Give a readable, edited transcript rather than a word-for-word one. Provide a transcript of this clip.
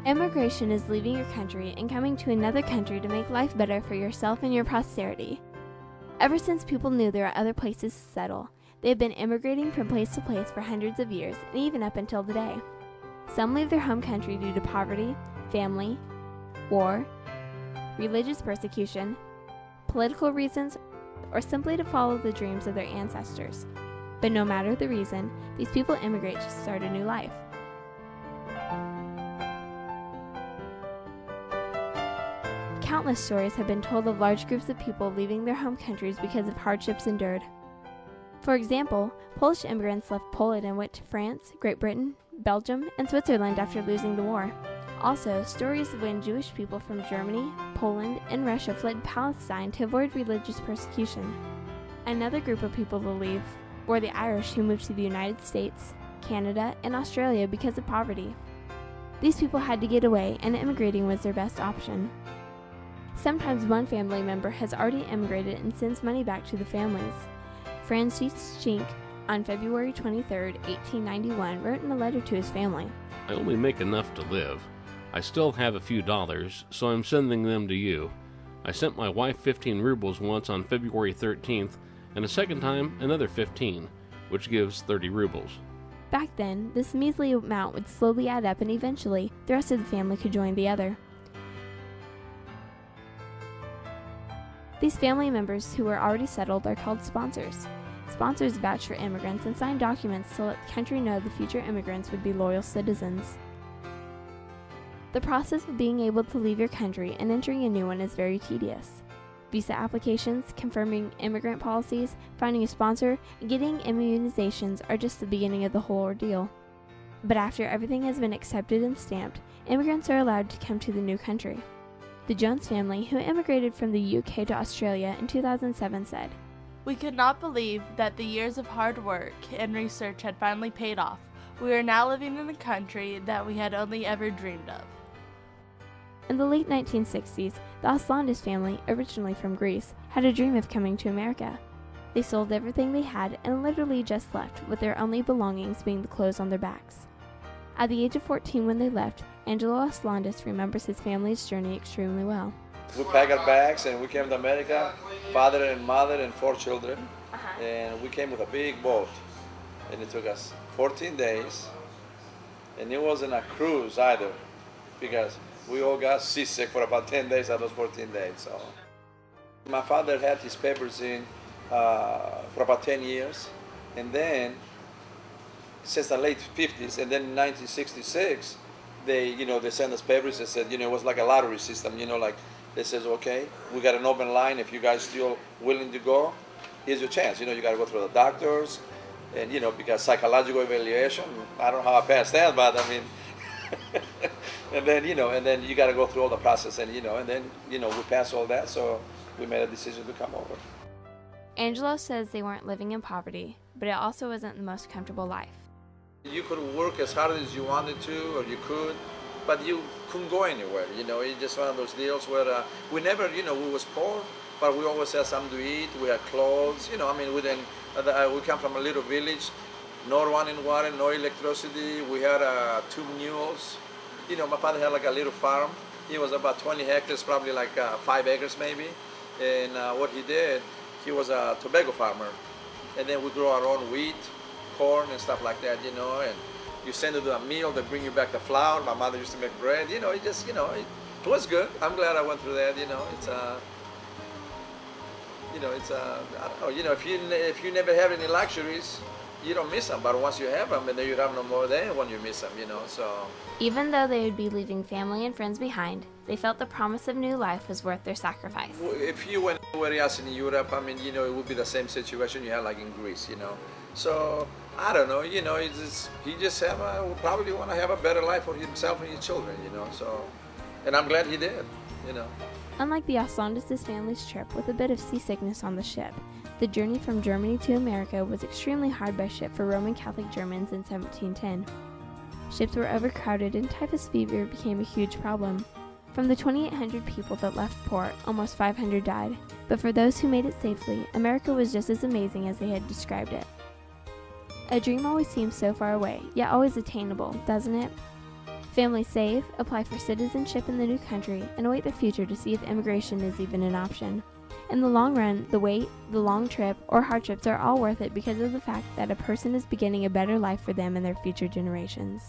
Emigration is leaving your country and coming to another country to make life better for yourself and your posterity. Ever since people knew there are other places to settle, they have been immigrating from place to place for hundreds of years and even up until today. Some leave their home country due to poverty, family, war, religious persecution, political reasons, or simply to follow the dreams of their ancestors. But no matter the reason, these people immigrate to start a new life. Countless stories have been told of large groups of people leaving their home countries because of hardships endured. For example, Polish immigrants left Poland and went to France, Great Britain, Belgium, and Switzerland after losing the war. Also, stories of when Jewish people from Germany, Poland, and Russia fled Palestine to avoid religious persecution. Another group of people to leave were the Irish who moved to the United States, Canada, and Australia because of poverty. These people had to get away, and immigrating was their best option. Sometimes one family member has already immigrated and sends money back to the families. Francis Schenck, on February 23, 1891, wrote in a letter to his family, "I only make enough to live. I still have a few dollars, so I'm sending them to you. I sent my wife 15 rubles once on February 13th, and a second time another 15, which gives 30 rubles. Back then, this measly amount would slowly add up and eventually the rest of the family could join the other. These family members who were already settled are called sponsors. Sponsors vouch for immigrants and sign documents to let the country know the future immigrants would be loyal citizens. The process of being able to leave your country and entering a new one is very tedious. Visa applications, confirming immigrant policies, finding a sponsor, and getting immunizations are just the beginning of the whole ordeal. But after everything has been accepted and stamped, immigrants are allowed to come to the new country. The Jones family, who immigrated from the UK to Australia in 2007, said, "We could not believe that the years of hard work and research had finally paid off. We are now living in a country that we had only ever dreamed of." In the late 1960s, the Aslandis family, originally from Greece, had a dream of coming to America. They sold everything they had and literally just left, with their only belongings being the clothes on their backs. At the age of 14 when they left, Angelo Aslandis remembers his family's journey extremely well. We packed our bags and we came to America, father and mother and 4 children, and we came with a big boat. And it took us 14 days, and it wasn't a cruise either, because we all got seasick for about 10 days out of those 14 days. So my father had his papers in for about 10 years, and then since the late 50s, and then in 1966, they sent us papers. They said, it was like a lottery system, like they says, okay, we got an open line. If you guys still willing to go, here's your chance. You got to go through the doctors, and because psychological evaluation. I don't know how I passed that, but I mean, and then you got to go through all the process, and then we passed all that, so we made a decision to come over. Angelo says they weren't living in poverty, but it also wasn't the most comfortable life. You could work as hard as you wanted to, or you could, but you couldn't go anywhere. It's just one of those deals where we never, we was poor, but we always had something to eat. We had clothes. We come from a little village, no running water, no electricity. We had 2 mules. My father had like a little farm. It was about 20 hectares, probably like 5 acres maybe. And what he did, he was a tobacco farmer. And then we grow our own wheat, corn and stuff like that, and you send it to a mill, they bring you back the flour. My mother used to make bread, it was good. I'm glad I went through that, I don't know, if you never have any luxuries, you don't miss them, but once you have them, and then you have no more then when you miss them, so. Even though they would be leaving family and friends behind, they felt the promise of new life was worth their sacrifice. If you went anywhere else in Europe, it would be the same situation you had like in Greece, So, I don't know, he just would probably want to have a better life for himself and his children, so, and I'm glad he did, Unlike the Aslandis family's trip with a bit of seasickness on the ship, the journey from Germany to America was extremely hard by ship for Roman Catholic Germans in 1710. Ships were overcrowded and typhus fever became a huge problem. From the 2,800 people that left port, almost 500 died, but for those who made it safely, America was just as amazing as they had described it. A dream always seems so far away, yet always attainable, doesn't it? Families save, apply for citizenship in the new country, and await their future to see if immigration is even an option. In the long run, the wait, the long trip, or hardships are all worth it because of the fact that a person is beginning a better life for them and their future generations.